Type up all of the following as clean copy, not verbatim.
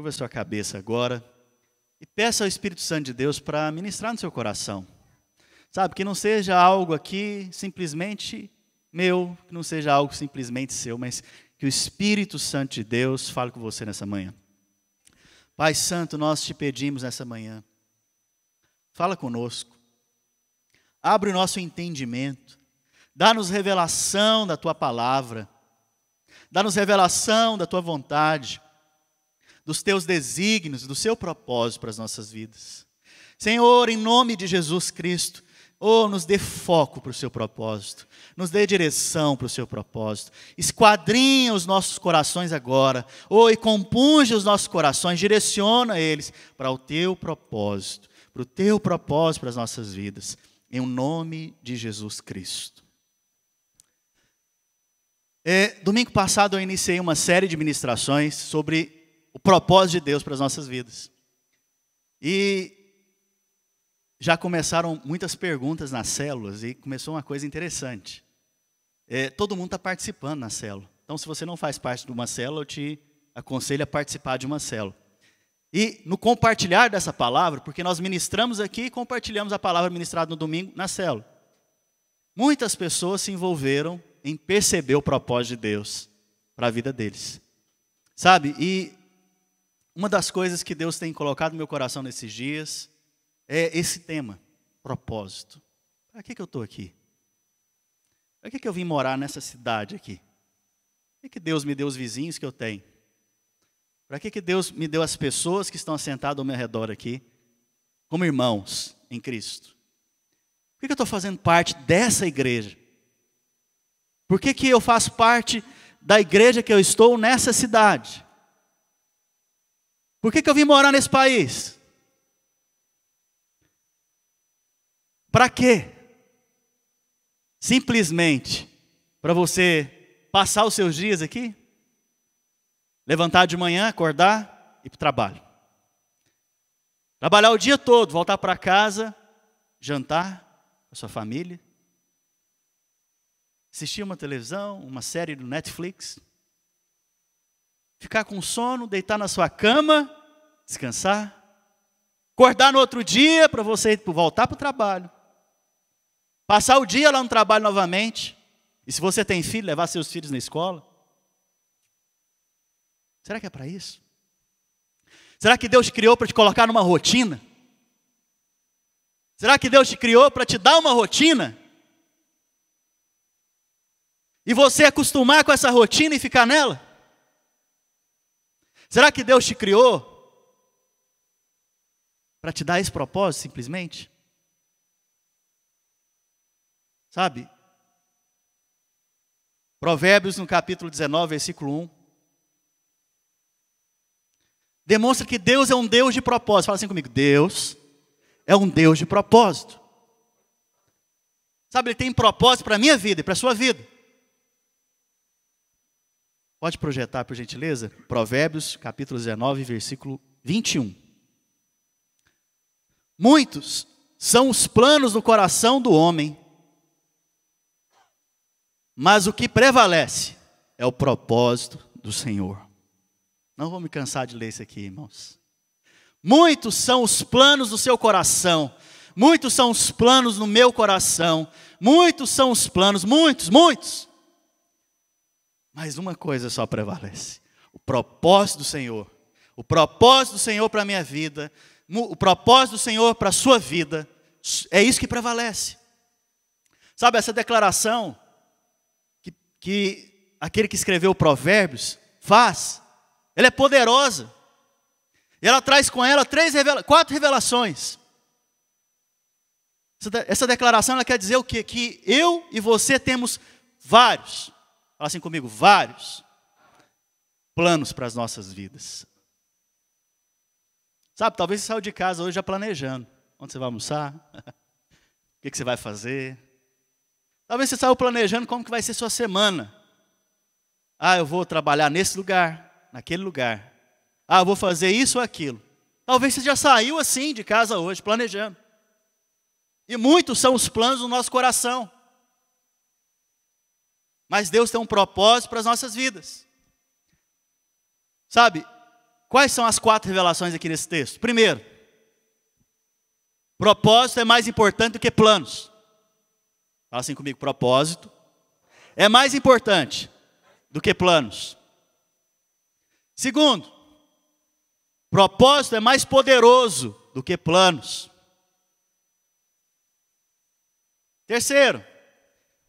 curva a sua cabeça agora e peça ao Espírito Santo de Deus para ministrar no seu coração. Sabe, que não seja algo aqui simplesmente meu, que não seja algo simplesmente seu, mas que o Espírito Santo de Deus fale com você nessa manhã. Pai Santo, nós te pedimos nessa manhã, fala conosco, abre o nosso entendimento, dá-nos revelação da Tua palavra, dá-nos revelação da Tua vontade, dos Teus desígnios, do Seu propósito para as nossas vidas. Senhor, em nome de Jesus Cristo, nos dê foco para o Seu propósito, nos dê direção para o Seu propósito, esquadrinha os nossos corações agora, e compunge os nossos corações, direciona eles para o Teu propósito, para as nossas vidas, em nome de Jesus Cristo. Domingo passado eu iniciei uma série de ministrações sobre o propósito de Deus para as nossas vidas, e já começaram muitas perguntas nas células e começou uma coisa interessante. Todo mundo está participando na célula. Então, se você não faz parte de uma célula, eu te aconselho a participar de uma célula. E no compartilhar dessa palavra, porque nós ministramos aqui e compartilhamos a palavra ministrada no domingo na célula. Muitas pessoas se envolveram em perceber o propósito de Deus para a vida deles. Sabe, e uma das coisas que Deus tem colocado no meu coração nesses dias é esse tema, propósito. Para que eu estou aqui? Para que eu vim morar nessa cidade aqui? Para que Deus me deu os vizinhos que eu tenho? Para que Deus me deu as pessoas que estão assentadas ao meu redor aqui, como irmãos em Cristo? Por que eu estou fazendo parte dessa igreja? Por que eu faço parte da igreja que eu estou nessa cidade? Por que eu vim morar nesse país? Para quê? Simplesmente para você passar os seus dias aqui? Levantar de manhã, acordar e ir para o trabalho. Trabalhar o dia todo, voltar para casa, jantar com a sua família. Assistir uma televisão, uma série do Netflix. Ficar com sono, deitar na sua cama, descansar. Acordar no outro dia para você voltar para o trabalho. Passar o dia lá no trabalho novamente. E se você tem filho, levar seus filhos na escola. Será que é para isso? Será que Deus te criou para te colocar numa rotina? Será que Deus te criou para te dar uma rotina? E você acostumar com essa rotina e ficar nela? Será que Deus te criou para te dar esse propósito simplesmente? Sabe? Provérbios no capítulo 19, versículo 1. Demonstra que Deus é um Deus de propósito. Fala assim comigo, Deus é um Deus de propósito. Sabe, Ele tem propósito para a minha vida e para a sua vida. Pode projetar, por gentileza? Provérbios, capítulo 19, versículo 21. Muitos são os planos do coração do homem, mas o que prevalece é o propósito do Senhor. Não vou me cansar de ler isso aqui, irmãos. Muitos são os planos do seu coração. Muitos são os planos no meu coração. Muitos são os planos, muitos. Mas uma coisa só prevalece. O propósito do Senhor. O propósito do Senhor para a minha vida. O propósito do Senhor para a sua vida. É isso que prevalece. Sabe, essa declaração que aquele que escreveu Provérbios faz, ela é poderosa. E ela traz com ela 4 revelações. Essa declaração ela quer dizer o quê? Que eu e você temos vários, fala assim comigo, vários planos para as nossas vidas. Sabe, talvez você saiu de casa hoje já planejando. Onde você vai almoçar? O que você vai fazer? Talvez você saiu planejando como que vai ser sua semana. Eu vou trabalhar nesse lugar, naquele lugar. Eu vou fazer isso ou aquilo. Talvez você já saiu assim de casa hoje, planejando. E muitos são os planos do nosso coração. Mas Deus tem um propósito para as nossas vidas. Sabe, Quais são as 4 revelações aqui nesse texto? Primeiro, propósito é mais importante do que planos. Fala assim comigo, propósito é mais importante do que planos. Segundo, propósito é mais poderoso do que planos. Terceiro,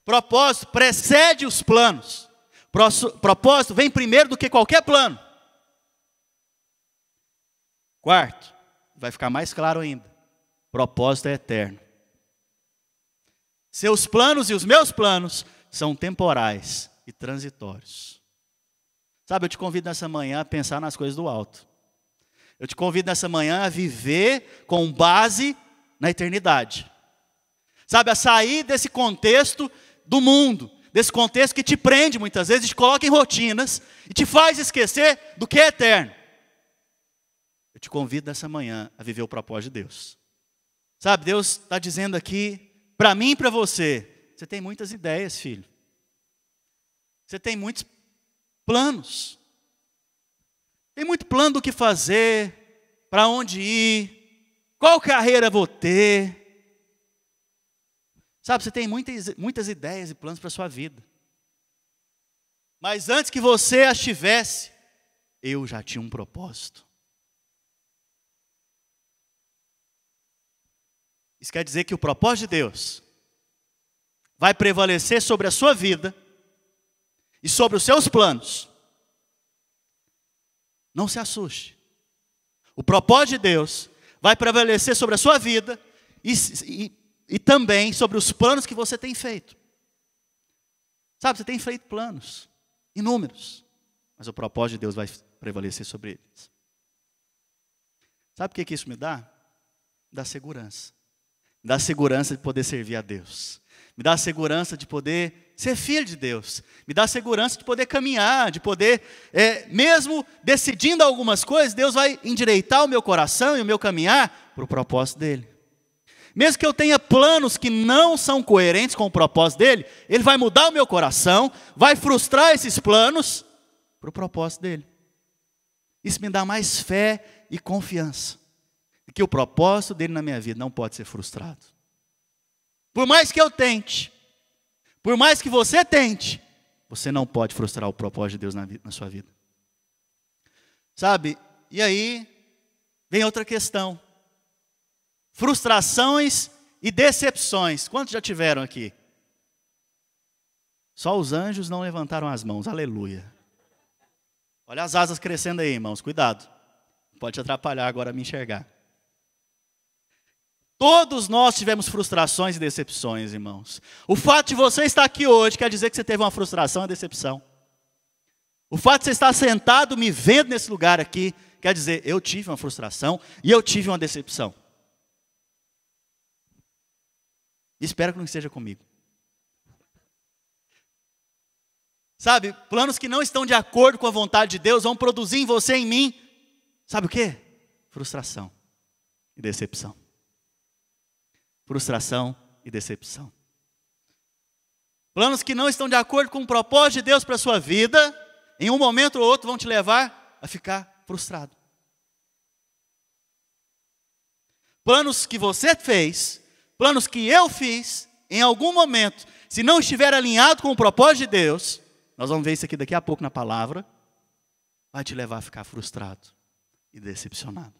propósito precede os planos. Propósito vem primeiro do que qualquer plano. Quarto, vai ficar mais claro ainda, propósito é eterno. Seus planos e os meus planos são temporais e transitórios. Sabe, eu te convido nessa manhã a pensar nas coisas do alto. Eu te convido nessa manhã a viver com base na eternidade. Sabe, a sair desse contexto do mundo, desse contexto que te prende muitas vezes, te coloca em rotinas e te faz esquecer do que é eterno. Eu te convido nessa manhã a viver o propósito de Deus. Sabe, Deus está dizendo aqui, para mim e para você, você tem muitas ideias, filho. Você tem muitos planos. Tem muito plano do que fazer, para onde ir, qual carreira vou ter. Sabe, você tem muitas ideias e planos para a sua vida. Mas antes que você as tivesse, eu já tinha um propósito. Isso quer dizer que o propósito de Deus vai prevalecer sobre a sua vida e sobre os seus planos. Não se assuste. O propósito de Deus vai prevalecer sobre a sua vida e também sobre os planos que você tem feito. Sabe, você tem feito planos, inúmeros, mas o propósito de Deus vai prevalecer sobre eles. Sabe o que isso me dá? Me dá segurança. Me dá segurança de poder servir a Deus. Me dá segurança de poder ser filho de Deus. Me dá segurança de poder caminhar, de poder, mesmo decidindo algumas coisas, Deus vai endireitar o meu coração e o meu caminhar para o propósito dEle. Mesmo que eu tenha planos que não são coerentes com o propósito dEle, Ele vai mudar o meu coração, vai frustrar esses planos para o propósito dEle. Isso me dá mais fé e confiança. De que o propósito dEle na minha vida não pode ser frustrado. Por mais que eu tente, por mais que você tente, você não pode frustrar o propósito de Deus na sua vida. Sabe? E aí, vem outra questão. Frustrações e decepções. Quantos já tiveram aqui? Só os anjos não levantaram as mãos. Aleluia. Olha as asas crescendo aí, irmãos. Cuidado. Pode te atrapalhar agora a me enxergar. Todos nós tivemos frustrações e decepções, irmãos. O fato de você estar aqui hoje quer dizer que você teve uma frustração e decepção. O fato de você estar sentado me vendo nesse lugar aqui quer dizer, eu tive uma frustração e eu tive uma decepção. Espero que não esteja comigo. Sabe, planos que não estão de acordo com a vontade de Deus vão produzir em você e em mim, sabe o quê? Frustração e decepção. Frustração e decepção. Planos que não estão de acordo com o propósito de Deus para a sua vida, em um momento ou outro vão te levar a ficar frustrado. Planos que você fez, planos que eu fiz, em algum momento, se não estiver alinhado com o propósito de Deus, nós vamos ver isso aqui daqui a pouco na palavra, vai te levar a ficar frustrado e decepcionado.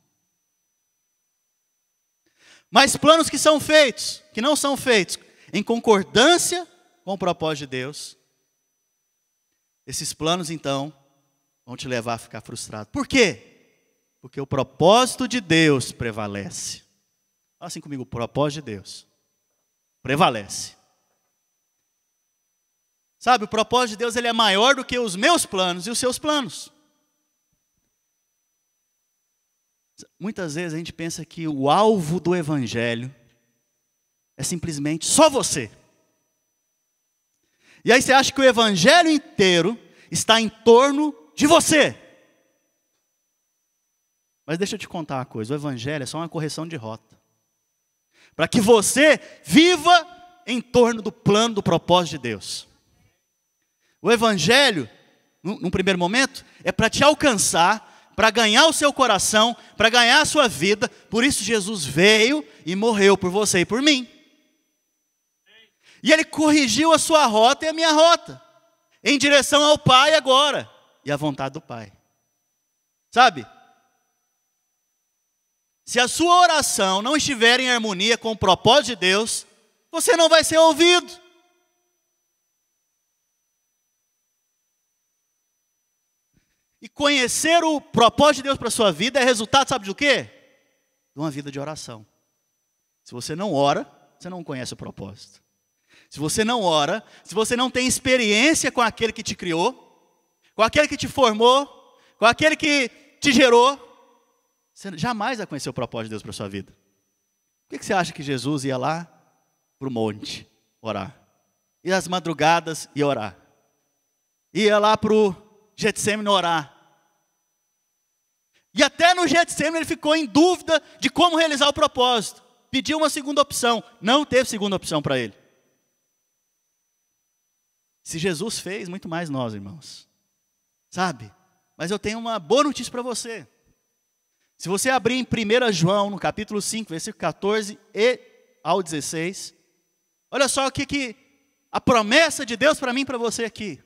Mas planos que são feitos, que não são feitos em concordância com o propósito de Deus, esses planos então vão te levar a ficar frustrado. Por quê? Porque o propósito de Deus prevalece. Fala assim comigo, o propósito de Deus prevalece. Sabe, o propósito de Deus ele é maior do que os meus planos e os seus planos. Muitas vezes a gente pensa que o alvo do evangelho é simplesmente só você. E aí você acha que o evangelho inteiro está em torno de você. Mas deixa eu te contar uma coisa, o evangelho é só uma correção de rota. Para que você viva em torno do plano, do propósito de Deus. O evangelho, num primeiro momento, é para te alcançar, para ganhar o seu coração, para ganhar a sua vida. Por isso Jesus veio e morreu por você e por mim. E Ele corrigiu a sua rota e a minha rota, em direção ao Pai agora, e à vontade do Pai. Sabe? Se a sua oração não estiver em harmonia com o propósito de Deus, você não vai ser ouvido. E conhecer o propósito de Deus para a sua vida é resultado, sabe de quê? De uma vida de oração. Se você não ora, você não conhece o propósito. Se você não ora, se você não tem experiência com aquele que te criou, com aquele que te formou, com aquele que te gerou, você jamais vai conhecer o propósito de Deus para a sua vida. Por que você acha que Jesus ia lá para o monte orar? Ia às madrugadas e orar. Ia lá para o Getsêmani orar. E até no Getsêmani ele ficou em dúvida de como realizar o propósito. Pediu uma segunda opção. Não teve segunda opção para ele. Se Jesus fez, muito mais nós, irmãos. Sabe? Mas eu tenho uma boa notícia para você. Se você abrir em 1 João, no capítulo 5, versículo 14 e ao 16, olha só o que a promessa de Deus para mim e para você aqui.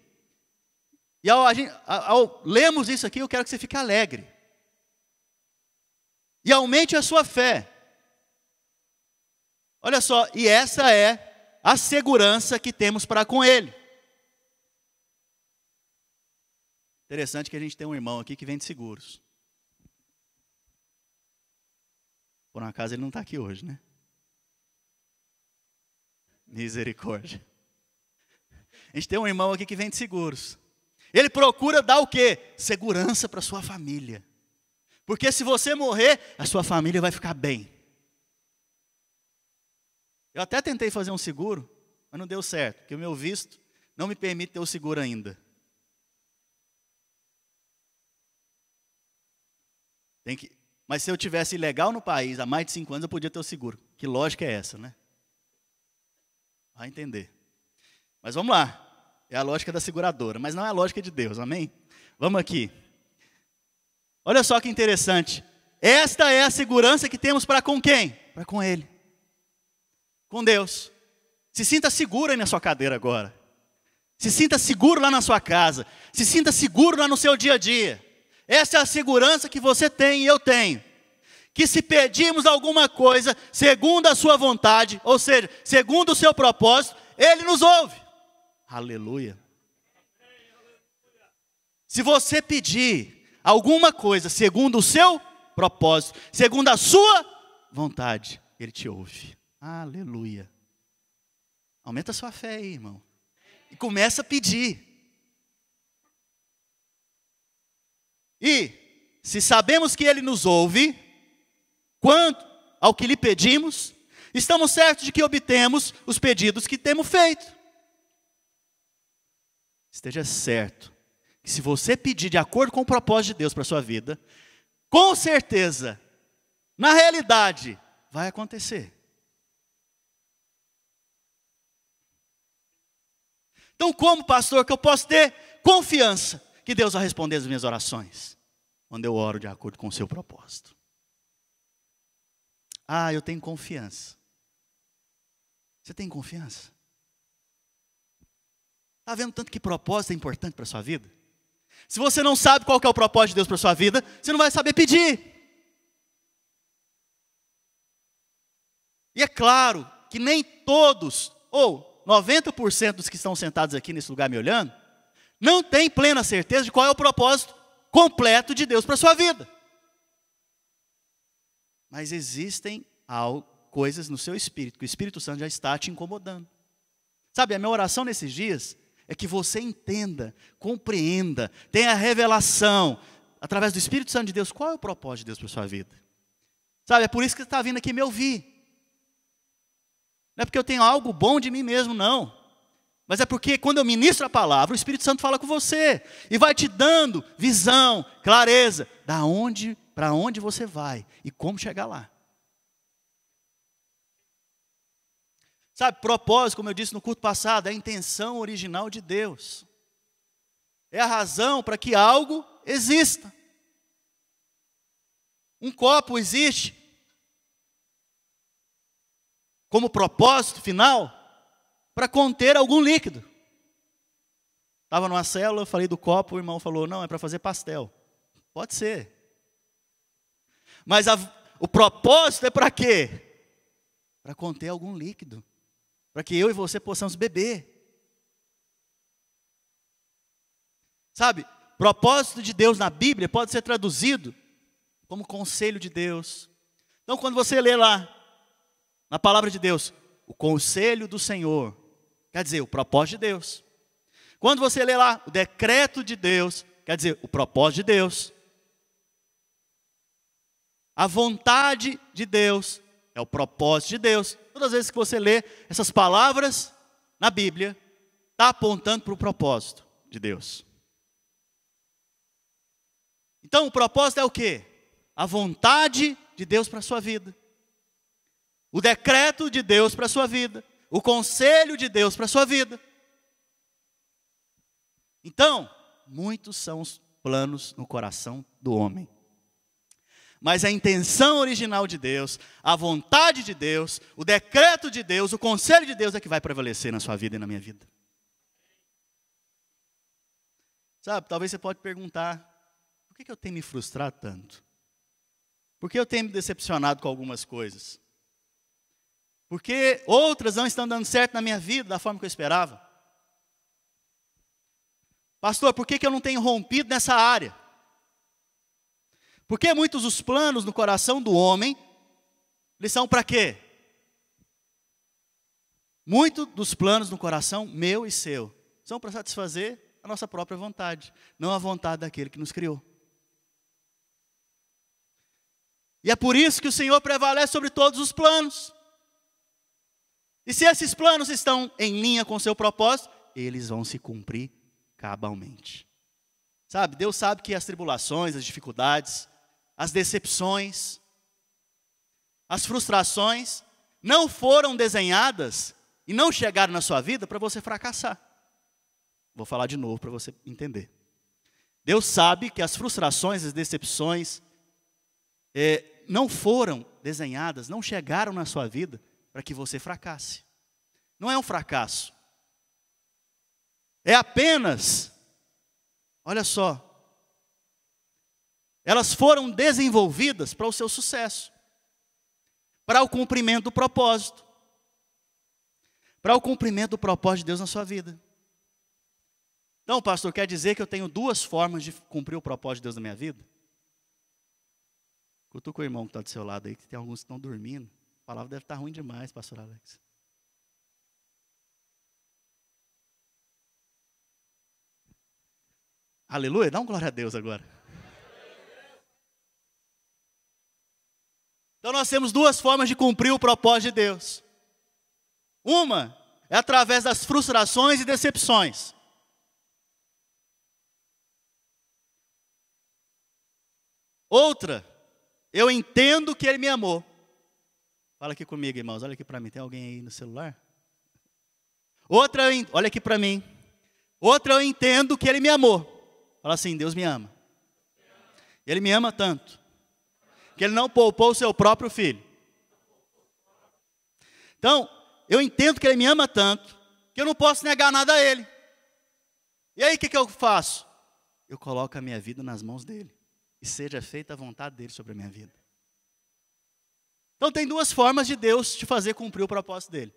E ao lermos isso aqui, eu quero que você fique alegre. E aumente a sua fé. Olha só, e essa é a segurança que temos para com Ele. Interessante que a gente tem um irmão aqui que vende seguros. Por um acaso ele não está aqui hoje, né? Misericórdia. A gente tem um irmão aqui que vende seguros. Ele procura dar o quê? Segurança para sua família. Porque se você morrer, a sua família vai ficar bem. Eu até tentei fazer um seguro, mas não deu certo, porque o meu visto não me permite ter o seguro ainda. Mas se eu tivesse ilegal no país há mais de 5 anos, eu podia ter o seguro. Que lógica é essa, né? Vai entender. Mas vamos lá. É a lógica da seguradora, mas não é a lógica de Deus, amém? Vamos aqui. Olha só que interessante. Esta é a segurança que temos para com quem? Para com Ele. Com Deus. Se sinta seguro aí na sua cadeira agora. Se sinta seguro lá na sua casa. Se sinta seguro lá no seu dia a dia. Essa é a segurança que você tem e eu tenho. Que se pedirmos alguma coisa segundo a sua vontade, ou seja, segundo o seu propósito, Ele nos ouve. Aleluia. Se você pedir alguma coisa segundo o seu propósito, segundo a sua vontade, Ele te ouve. Aleluia. Aumenta a sua fé aí, irmão. E começa a pedir. E, se sabemos que Ele nos ouve, quanto ao que lhe pedimos, estamos certos de que obtemos os pedidos que temos feito. Esteja certo que se você pedir de acordo com o propósito de Deus para a sua vida, com certeza, na realidade, vai acontecer. Então, como pastor, que eu posso ter confiança que Deus vai responder as minhas orações? Quando eu oro de acordo com o seu propósito. Eu tenho confiança. Você tem confiança? Está vendo tanto que propósito é importante para a sua vida? Se você não sabe qual que é o propósito de Deus para a sua vida, você não vai saber pedir. E é claro que nem todos, ou 90% dos que estão sentados aqui nesse lugar me olhando, não tem plena certeza de qual é o propósito completo de Deus para a sua vida. Mas existem coisas no seu espírito, que o Espírito Santo já está te incomodando. Sabe, a minha oração nesses dias é que você entenda, compreenda, tenha a revelação, através do Espírito Santo de Deus, qual é o propósito de Deus para a sua vida. Sabe, é por isso que você está vindo aqui me ouvir. Não é porque eu tenho algo bom de mim mesmo, não. Mas é porque quando eu ministro a palavra, o Espírito Santo fala com você. E vai te dando visão, clareza, para onde você vai e como chegar lá. Sabe, propósito, como eu disse no culto passado, é a intenção original de Deus. É a razão para que algo exista. Um copo existe como propósito final para conter algum líquido. Estava numa célula, eu falei do copo, o irmão falou, não, é para fazer pastel. Pode ser. Mas o propósito é para quê? Para conter algum líquido. Para que eu e você possamos beber. Sabe, propósito de Deus na Bíblia pode ser traduzido como conselho de Deus. Então, quando você lê lá, na palavra de Deus, o conselho do Senhor, quer dizer, o propósito de Deus. Quando você lê lá, o decreto de Deus, quer dizer, o propósito de Deus. A vontade de Deus é o propósito de Deus. Todas as vezes que você lê essas palavras na Bíblia, está apontando para o propósito de Deus. Então, o propósito é o quê? A vontade de Deus para a sua vida. O decreto de Deus para a sua vida. O conselho de Deus para a sua vida. Então, muitos são os planos no coração do homem. Mas a intenção original de Deus, a vontade de Deus, o decreto de Deus, o conselho de Deus é que vai prevalecer na sua vida e na minha vida. Sabe, talvez você pode perguntar, por que eu tenho me frustrado tanto? Por que eu tenho me decepcionado com algumas coisas? Porque outras não estão dando certo na minha vida da forma que eu esperava? Pastor, por que eu não tenho rompido nessa área? Porque muitos dos planos no coração do homem, eles são para quê? Muitos dos planos no coração meu e seu, são para satisfazer a nossa própria vontade, não a vontade daquele que nos criou. E é por isso que o Senhor prevalece sobre todos os planos. E se esses planos estão em linha com o seu propósito, eles vão se cumprir cabalmente. Sabe, Deus sabe que as tribulações, as dificuldades, as decepções, as frustrações não foram desenhadas e não chegaram na sua vida para você fracassar. Vou falar de novo para você entender. Deus sabe que as frustrações, as decepções não foram desenhadas, não chegaram na sua vida para que você fracasse. Não é um fracasso. É apenas, olha só, elas foram desenvolvidas para o seu sucesso, para o cumprimento do propósito, para o cumprimento do propósito de Deus na sua vida. Então, pastor, quer dizer que eu tenho duas formas de cumprir o propósito de Deus na minha vida? Cutuca o irmão que está do seu lado aí, que tem alguns que estão dormindo. A palavra deve estar ruim demais, pastor Alex. Aleluia, dá um glória a Deus agora. Então nós temos duas formas de cumprir o propósito de Deus. Uma é através das frustrações e decepções. Outra, eu entendo que Ele me amou. Fala aqui comigo, irmãos, olha aqui para mim. Tem alguém aí no celular? Outra, olha aqui para mim. Outra, eu entendo que Ele me amou. Fala assim, Deus me ama. Ele me ama tanto que Ele não poupou o seu próprio filho. Então, eu entendo que Ele me ama tanto que eu não posso negar nada a Ele. E aí o que eu faço? Eu coloco a minha vida nas mãos dEle. E seja feita a vontade dEle sobre a minha vida. Então tem duas formas de Deus te fazer cumprir o propósito dEle.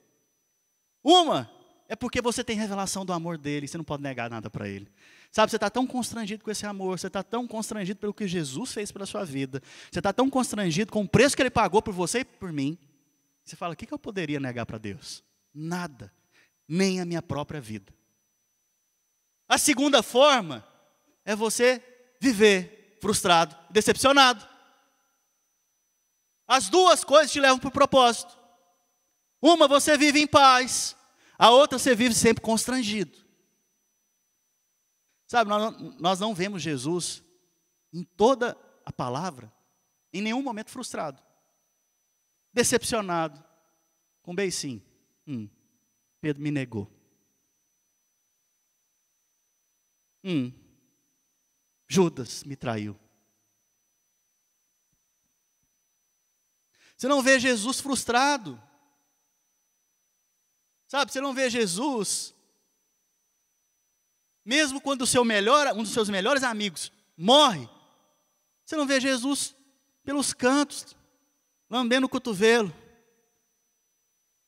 Uma é porque você tem revelação do amor dEle, e você não pode negar nada para Ele. Sabe, você está tão constrangido com esse amor, você está tão constrangido pelo que Jesus fez pela sua vida, você está tão constrangido com o preço que Ele pagou por você e por mim. Você fala, o que eu poderia negar para Deus? Nada, nem a minha própria vida. A segunda forma é você viver frustrado, decepcionado. As duas coisas te levam para o propósito. Uma você vive em paz, a outra você vive sempre constrangido. Sabe, nós não vemos Jesus em toda a palavra, em nenhum momento frustrado, decepcionado, com beicinho. Pedro me negou. Judas me traiu. Você não vê Jesus frustrado. Sabe, você não vê Jesus, mesmo quando um dos seus melhores amigos morre, você não vê Jesus pelos cantos, lambendo o cotovelo.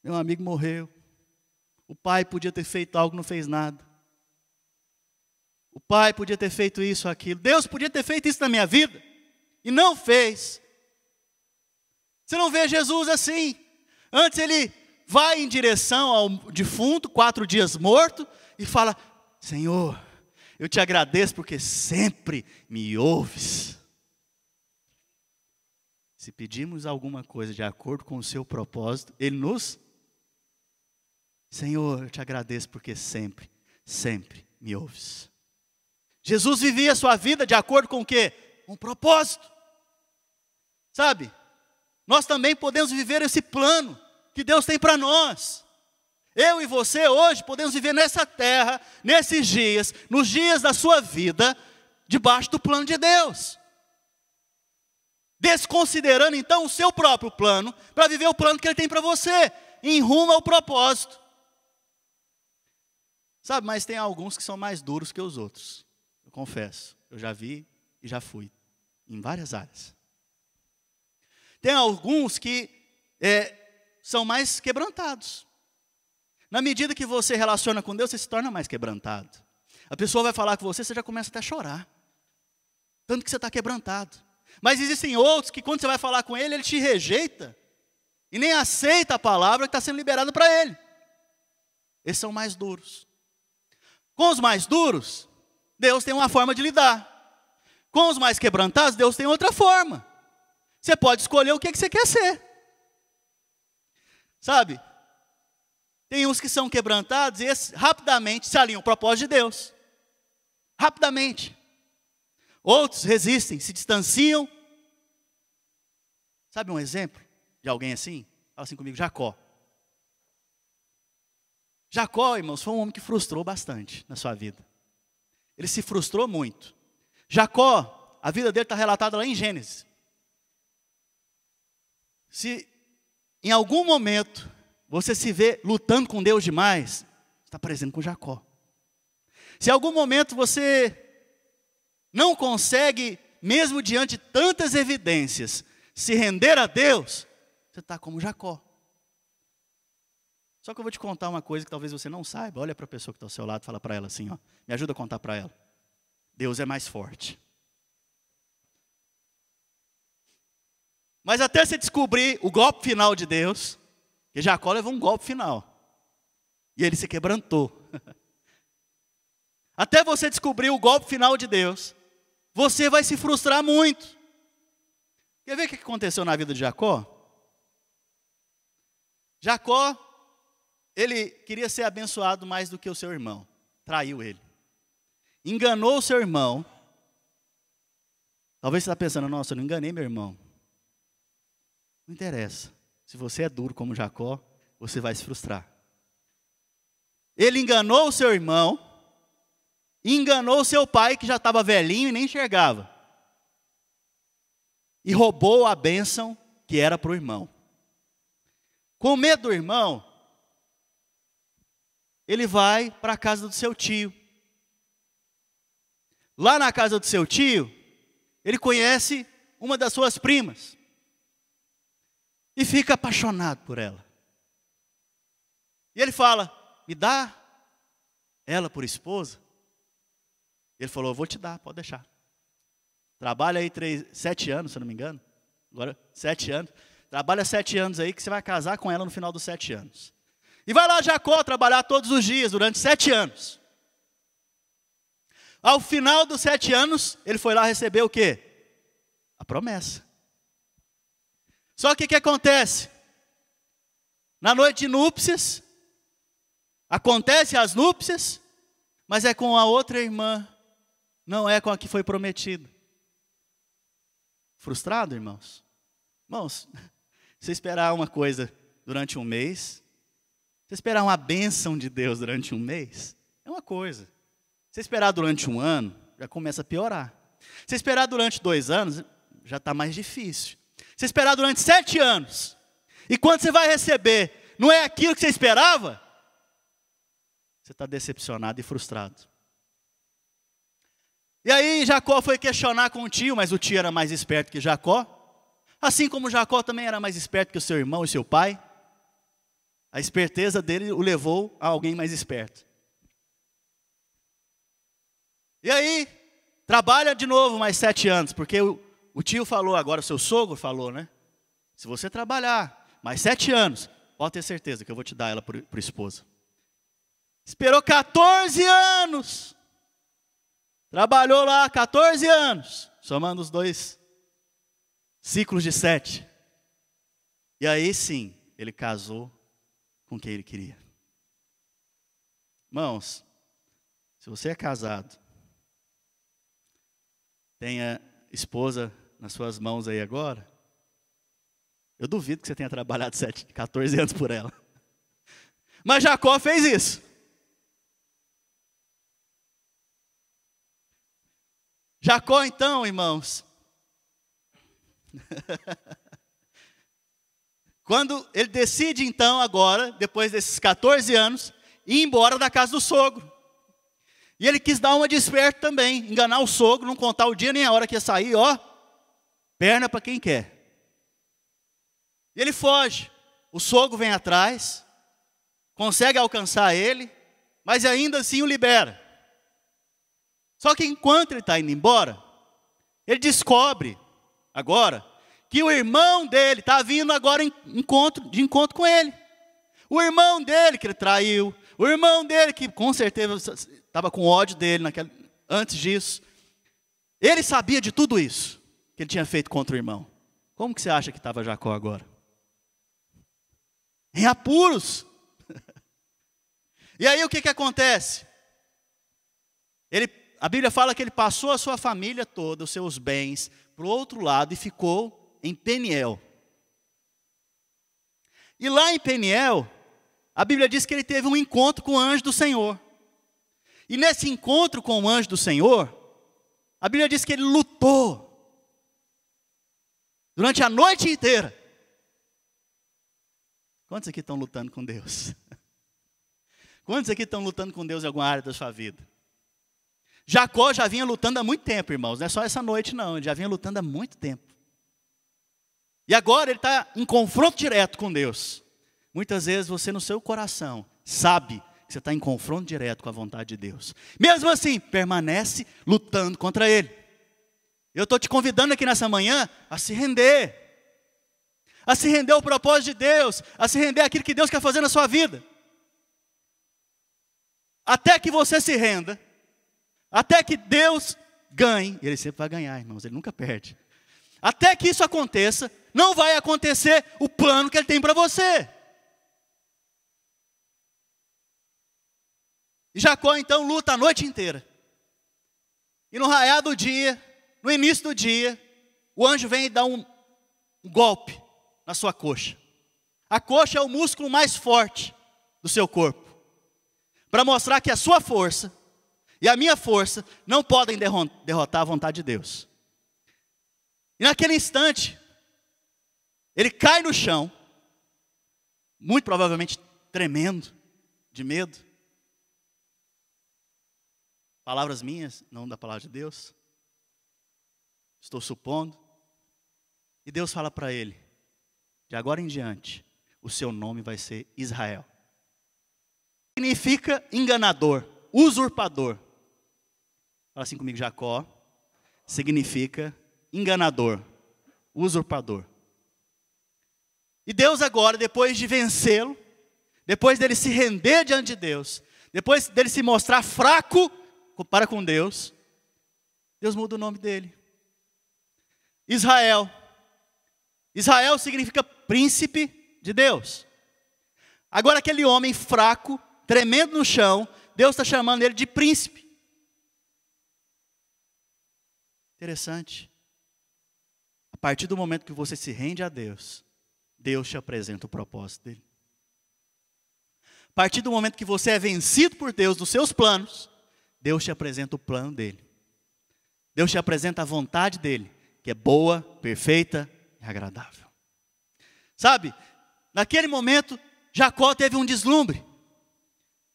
Meu amigo morreu. O pai podia ter feito algo, não fez nada. O pai podia ter feito isso, aquilo. Deus podia ter feito isso na minha vida e não fez. Você não vê Jesus assim. Antes ele vai em direção ao defunto, 4 dias morto, e fala: Senhor, eu te agradeço porque sempre me ouves. Se pedimos alguma coisa de acordo com o seu propósito, Ele nos... Senhor, eu te agradeço porque sempre, sempre me ouves. Jesus vivia a sua vida de acordo com o quê? Com um propósito. Sabe? Nós também podemos viver esse plano que Deus tem para nós. Eu e você hoje podemos viver nessa terra, nesses dias, nos dias da sua vida, debaixo do plano de Deus. Desconsiderando então o seu próprio plano, para viver o plano que Ele tem para você, em rumo ao propósito. Sabe, mas tem alguns que são mais duros que os outros. Eu confesso, eu já vi e já fui, em várias áreas. Tem alguns que são mais quebrantados. Na medida que você relaciona com Deus, você se torna mais quebrantado. A pessoa vai falar com você, você já começa até a chorar. Tanto que você está quebrantado. Mas existem outros que quando você vai falar com ele, ele te rejeita. E nem aceita a palavra que está sendo liberada para ele. Esses são mais duros. Com os mais duros, Deus tem uma forma de lidar. Com os mais quebrantados, Deus tem outra forma. Você pode escolher o que você quer ser. Sabe? Tem uns que são quebrantados e esses rapidamente se alinham ao propósito de Deus. Rapidamente. Outros resistem, se distanciam. Sabe um exemplo de alguém assim? Fala assim comigo, Jacó. Jacó, irmãos, foi um homem que frustrou bastante na sua vida. Ele se frustrou muito. Jacó, a vida dele está relatada lá em Gênesis. Se em algum momento você se vê lutando com Deus demais, está parecendo com Jacó. Se em algum momento você não consegue, mesmo diante de tantas evidências, se render a Deus, você está como Jacó. Só que eu vou te contar uma coisa que talvez você não saiba. Olha para a pessoa que está ao seu lado e fala para ela assim, ó, me ajuda a contar para ela. Deus é mais forte. Mas até você descobrir o golpe final de Deus, que Jacó levou um golpe final. E ele se quebrantou. Até você descobrir o golpe final de Deus, você vai se frustrar muito. Quer ver o que aconteceu na vida de Jacó? Jacó, ele queria ser abençoado mais do que o seu irmão. Traiu ele. Enganou o seu irmão. Talvez você está pensando, nossa, eu não enganei meu irmão. Não interessa. Se você é duro como Jacó, você vai se frustrar. Ele enganou o seu irmão. Enganou o seu pai, que já estava velhinho e nem enxergava. E roubou a bênção que era para o irmão. Com medo do irmão, ele vai para a casa do seu tio. Lá na casa do seu tio, ele conhece uma das suas primas. E fica apaixonado por ela. E ele fala, me dá ela por esposa? Ele falou, eu vou te dar, pode deixar. Trabalha aí 7 anos, se eu não me engano. Agora, 7 anos. Trabalha 7 anos aí que você vai casar com ela no final dos 7 anos. E vai lá Jacó trabalhar todos os dias, durante 7 anos. Ao final dos 7 anos, ele foi lá receber o quê? A promessa. Só que o que acontece? Na noite de núpcias, acontece as núpcias, mas é com a outra irmã, não é com a que foi prometida. Frustrado, irmãos? Irmãos, você esperar uma coisa durante um mês, você esperar uma bênção de Deus durante um mês, é uma coisa. Você esperar durante um ano, já começa a piorar. Você esperar durante 2 anos, já está mais difícil. Você esperar durante 7 anos. E quando você vai receber, não é aquilo que você esperava? Você está decepcionado e frustrado. E aí Jacó foi questionar com o tio, mas o tio era mais esperto que Jacó. Assim como Jacó também era mais esperto que o seu irmão e seu pai. A esperteza dele o levou a alguém mais esperto. E aí, trabalha de novo mais 7 anos, porque o tio falou, agora o seu sogro falou, né? Se você trabalhar mais 7 anos, pode ter certeza que eu vou te dar ela por esposa. Esperou 14 anos. Trabalhou lá 14 anos, somando os 2 ciclos de 7. E aí sim, ele casou com quem ele queria. Irmãos, se você é casado, tenha esposa nas suas mãos aí agora, eu duvido que você tenha trabalhado 14 anos por ela. Mas Jacó fez isso. Jacó então, irmãos, quando ele decide então agora, depois desses 14 anos, ir embora da casa do sogro. E ele quis dar uma de esperto também, enganar o sogro, não contar o dia nem a hora que ia sair, ó, perna para quem quer. E ele foge, o sogro vem atrás, consegue alcançar ele, mas ainda assim o libera. Só que enquanto ele está indo embora, ele descobre agora que o irmão dele está vindo agora de encontro com ele. O irmão dele que ele traiu, o irmão dele que com certeza estava com ódio dele antes disso. Ele sabia de tudo isso que ele tinha feito contra o irmão. Como que você acha que estava Jacó agora? Em apuros. E aí o que acontece? A Bíblia fala que ele passou a sua família toda, os seus bens, para o outro lado e ficou em Peniel. E lá em Peniel, a Bíblia diz que ele teve um encontro com o anjo do Senhor. E nesse encontro com o anjo do Senhor, a Bíblia diz que ele lutou durante a noite inteira. Quantos aqui estão lutando com Deus? Quantos aqui estão lutando com Deus em alguma área da sua vida? Jacó já vinha lutando há muito tempo, irmãos. Não é só essa noite, não. Ele já vinha lutando há muito tempo. E agora ele está em confronto direto com Deus. Muitas vezes você no seu coração sabe que você está em confronto direto com a vontade de Deus. Mesmo assim, permanece lutando contra Ele. Eu estou te convidando aqui nessa manhã a se render. A se render ao propósito de Deus. A se render àquilo que Deus quer fazer na sua vida. Até que você se renda. Até que Deus ganhe, Ele sempre vai ganhar, irmãos, Ele nunca perde. Até que isso aconteça, não vai acontecer o plano que Ele tem para você. E Jacó então luta a noite inteira. E no raiar do dia, no início do dia, o anjo vem e dá um golpe na sua coxa. A coxa é o músculo mais forte do seu corpo. Para mostrar que a sua força e a minha força não podem derrotar a vontade de Deus. E naquele instante, ele cai no chão, muito provavelmente tremendo, de medo. Palavras minhas, não da palavra de Deus. Estou supondo. E Deus fala para ele, de agora em diante, o seu nome vai ser Israel. Significa enganador, usurpador. Fala assim comigo, Jacó significa enganador, usurpador. E Deus agora, depois de vencê-lo, depois dele se render diante de Deus, depois dele se mostrar fraco para com Deus, Deus muda o nome dele. Israel. Israel significa príncipe de Deus. Agora aquele homem fraco, tremendo no chão, Deus está chamando ele de príncipe. Interessante. A partir do momento que você se rende a Deus, Deus te apresenta o propósito dele. A partir do momento que você é vencido por Deus nos seus planos, Deus te apresenta o plano dele. Deus te apresenta a vontade dele, que é boa, perfeita e agradável. Sabe, naquele momento, Jacó teve um deslumbre.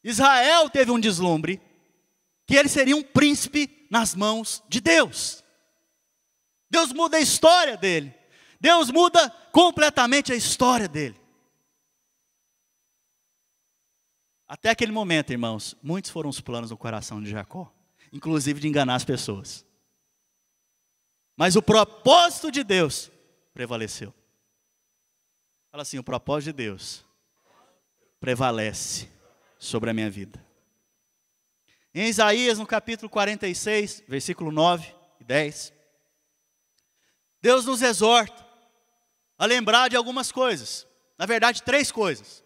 Israel teve um deslumbre, que ele seria um príncipe nas mãos de Deus. Deus muda a história dele. Deus muda completamente a história dele. Até aquele momento, irmãos, muitos foram os planos do coração de Jacó, inclusive de enganar as pessoas. Mas o propósito de Deus prevaleceu. Fala assim, o propósito de Deus prevalece sobre a minha vida. Em Isaías, no capítulo 46, versículo 9 e 10, Deus nos exorta a lembrar de algumas coisas. Na verdade, 3 coisas.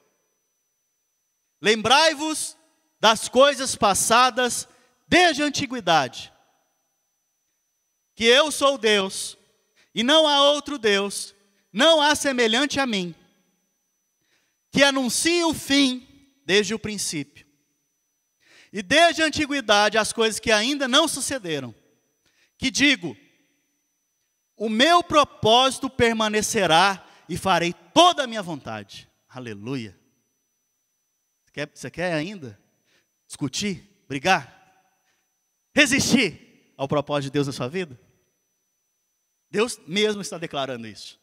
Lembrai-vos das coisas passadas desde a antiguidade, que eu sou Deus, e não há outro Deus, não há semelhante a mim, que anuncio o fim desde o princípio, e desde a antiguidade as coisas que ainda não sucederam, que digo, o meu propósito permanecerá e farei toda a minha vontade. Aleluia. Você quer ainda discutir, brigar, resistir ao propósito de Deus na sua vida? Deus mesmo está declarando isso.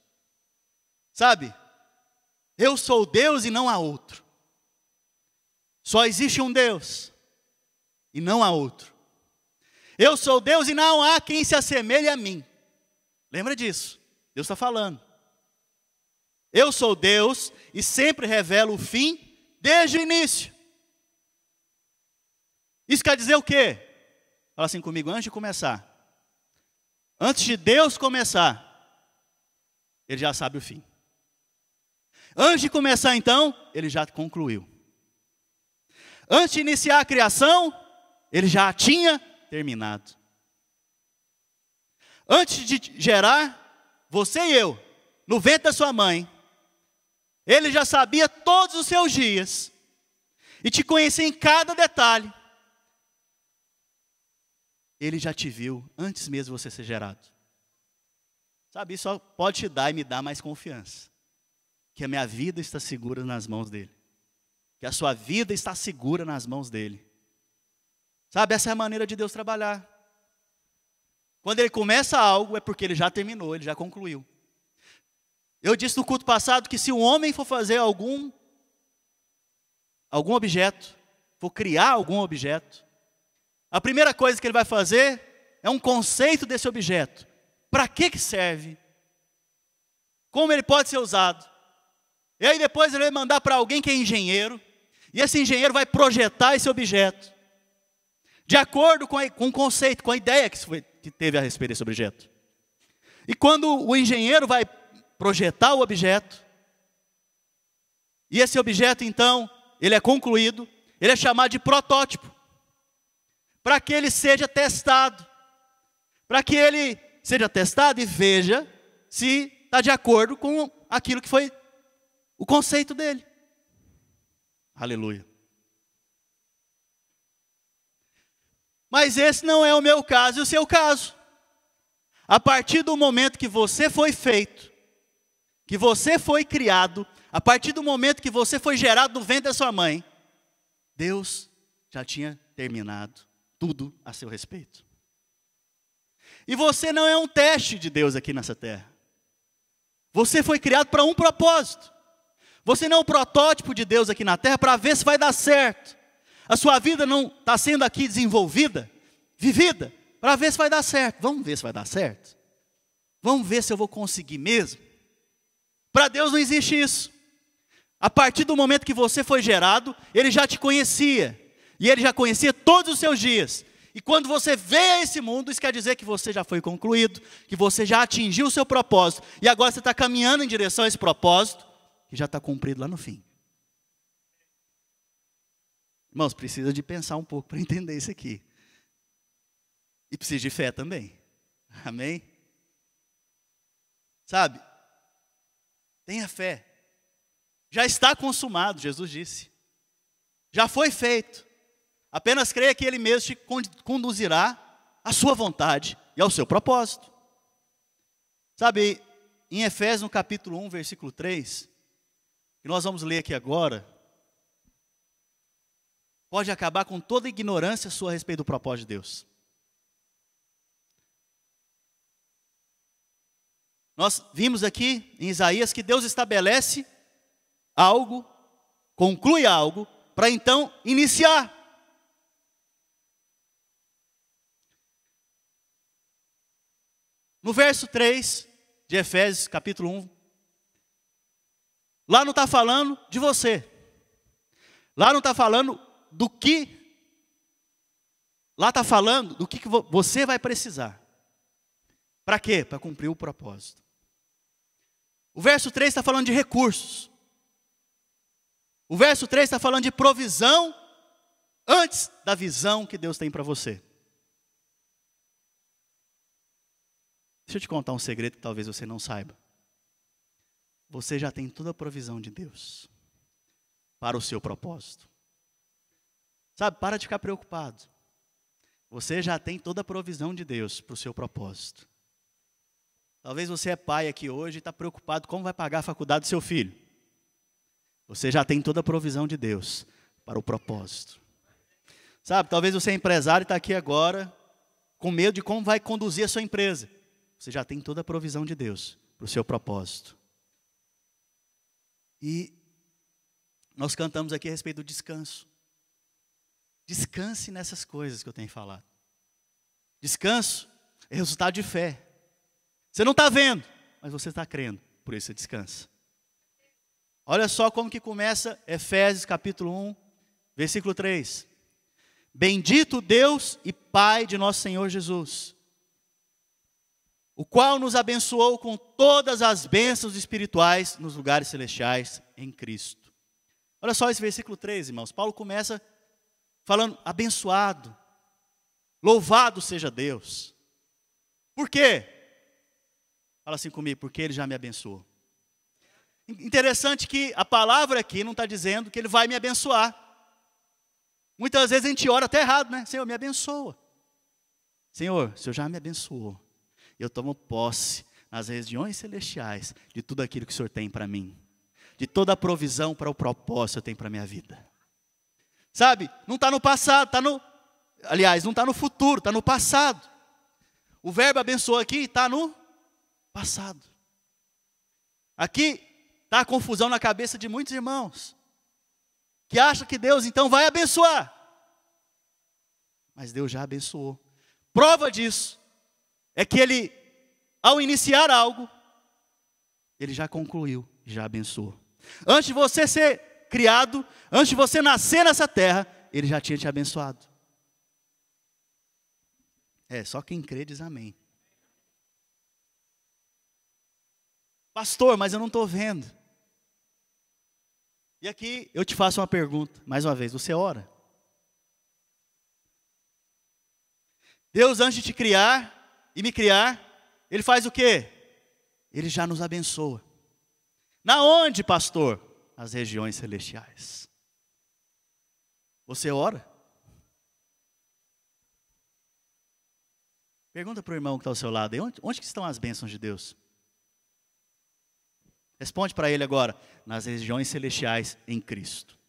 Sabe, eu sou Deus e não há outro. Só existe um Deus e não há outro. Eu sou Deus e não há quem se assemelhe a mim. Lembra disso, Deus está falando. Eu sou Deus e sempre revelo o fim desde o início. Isso quer dizer o quê? Fala assim comigo, antes de começar. Antes de Deus começar, Ele já sabe o fim. Antes de começar então, Ele já concluiu. Antes de iniciar a criação, Ele já tinha terminado. Antes de gerar você e eu, no ventre da sua mãe, Ele já sabia todos os seus dias e te conhecia em cada detalhe. Ele já te viu antes mesmo de você ser gerado. Sabe, isso só pode te dar e me dar mais confiança. Que a minha vida está segura nas mãos dEle. Que a sua vida está segura nas mãos dEle. Sabe, essa é a maneira de Deus trabalhar. Quando Ele começa algo é porque Ele já terminou, Ele já concluiu. Eu disse no culto passado que se um homem for fazer algum objeto, for criar algum objeto, a primeira coisa que ele vai fazer é um conceito desse objeto. Para que serve? Como ele pode ser usado? E aí depois ele vai mandar para alguém que é engenheiro, e esse engenheiro vai projetar esse objeto, de acordo com o conceito, com a ideia que teve a respeito desse objeto. E quando o engenheiro vai projetar o objeto, e esse objeto então, ele é concluído, ele é chamado de protótipo, para que ele seja testado, para que ele seja testado e veja se está de acordo com aquilo que foi o conceito dele. Aleluia. Mas esse não é o meu caso e o seu caso. A partir do momento que você foi feito, que você foi criado, a partir do momento que você foi gerado no ventre da sua mãe, Deus já tinha terminado tudo a seu respeito. E você não é um teste de Deus aqui nessa terra. Você foi criado para um propósito. Você não é um protótipo de Deus aqui na terra para ver se vai dar certo. A sua vida não está sendo aqui desenvolvida, vivida, para ver se vai dar certo. Vamos ver se vai dar certo? Vamos ver se eu vou conseguir mesmo? Para Deus não existe isso. A partir do momento que você foi gerado, Ele já te conhecia. E Ele já conhecia todos os seus dias. E quando você veio a esse mundo, isso quer dizer que você já foi concluído, que você já atingiu o seu propósito. E agora você está caminhando em direção a esse propósito, que já está cumprido lá no fim. Irmãos, precisa de pensar um pouco para entender isso aqui. E precisa de fé também. Amém? Sabe? Tenha fé. Já está consumado, Jesus disse. Já foi feito. Apenas creia que Ele mesmo te conduzirá à sua vontade e ao seu propósito. Sabe, em Efésios, no capítulo 1, versículo 3, que nós vamos ler aqui agora, pode acabar com toda ignorância sua a respeito do propósito de Deus. Nós vimos aqui em Isaías que Deus estabelece algo, conclui algo, para então iniciar. No verso 3 de Efésios, capítulo 1, lá não está falando de você. Lá não está falando do que. Lá está falando do que você vai precisar. Para quê? Para cumprir o propósito. O verso 3 está falando de recursos. O verso 3 está falando de provisão antes da visão que Deus tem para você. Deixa eu te contar um segredo que talvez você não saiba. Você já tem toda a provisão de Deus para o seu propósito. Sabe, para de ficar preocupado. Você já tem toda a provisão de Deus para o seu propósito. Talvez você é pai aqui hoje e está preocupado como vai pagar a faculdade do seu filho. Você já tem toda a provisão de Deus para o propósito. Sabe, talvez você é empresário e está aqui agora com medo de como vai conduzir a sua empresa. Você já tem toda a provisão de Deus para o seu propósito. E nós cantamos aqui a respeito do descanso. Descanse nessas coisas que eu tenho falado. Descanso é resultado de fé. Você não está vendo, mas você está crendo, por isso você descansa. Olha só como que começa Efésios capítulo 1, versículo 3. Bendito Deus e Pai de nosso Senhor Jesus, o qual nos abençoou com todas as bênçãos espirituais nos lugares celestiais em Cristo. Olha só esse versículo 3, irmãos. Paulo começa falando, abençoado, louvado seja Deus. Por quê? Fala assim comigo, porque Ele já me abençoou. Interessante que a palavra aqui não está dizendo que Ele vai me abençoar. Muitas vezes a gente ora até errado, né? Senhor, me abençoa. Senhor, o Senhor já me abençoou. Eu tomo posse nas regiões celestiais de tudo aquilo que o Senhor tem para mim. De toda a provisão para o propósito que eu tenho para a minha vida. Sabe, não está no passado, não está no futuro, está no passado. O verbo abençoa aqui está no passado. Aqui está a confusão na cabeça de muitos irmãos, que acham que Deus então vai abençoar. Mas Deus já abençoou. Prova disso é que Ele, ao iniciar algo, Ele já concluiu, já abençoou. Antes de você ser criado, antes de você nascer nessa terra, Ele já tinha te abençoado. Só quem crê diz amém. Pastor, mas eu não estou vendo. E aqui eu te faço uma pergunta, mais uma vez, você ora? Deus, antes de te criar e me criar, Ele faz o quê? Ele já nos abençoa. Na onde, pastor? Nas regiões celestiais. Você ora? Pergunta para o irmão que está ao seu lado, onde que estão as bênçãos de Deus? Responde para ele agora, nas regiões celestiais em Cristo.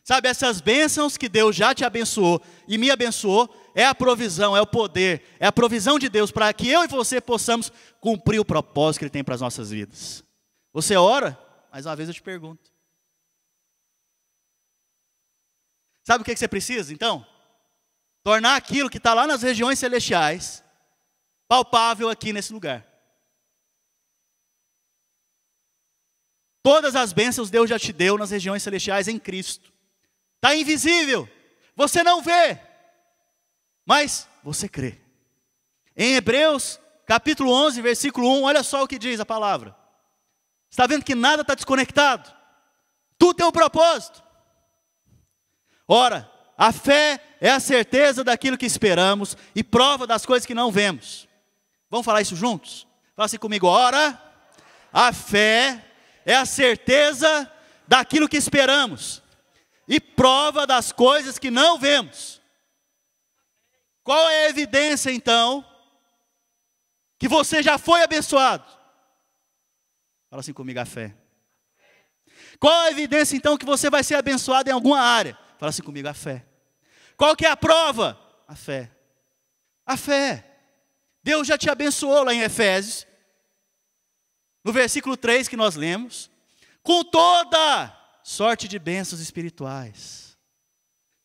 Sabe, essas bênçãos que Deus já te abençoou e me abençoou, é a provisão, é o poder, é a provisão de Deus para que eu e você possamos cumprir o propósito que Ele tem para as nossas vidas. Você ora? Mais uma vez eu te pergunto. Sabe o que você precisa, então? Tornar aquilo que está lá nas regiões celestiais palpável aqui nesse lugar. Todas as bênçãos Deus já te deu nas regiões celestiais em Cristo. Está invisível, você não vê, mas você crê. Em Hebreus, capítulo 11, versículo 1, olha só o que diz a palavra. Está vendo que nada está desconectado? Tudo tem um propósito. Ora, a fé é a certeza daquilo que esperamos e prova das coisas que não vemos. Vamos falar isso juntos? Fala assim comigo, ora, a fé é a certeza daquilo que esperamos e prova das coisas que não vemos. Qual é a evidência, então, que você já foi abençoado? Fala assim comigo, a fé. Qual a evidência então que você vai ser abençoado em alguma área? Fala assim comigo, a fé. Qual que é a prova? A fé. A fé. Deus já te abençoou lá em Efésios, no versículo 3 que nós lemos, com toda sorte de bênçãos espirituais.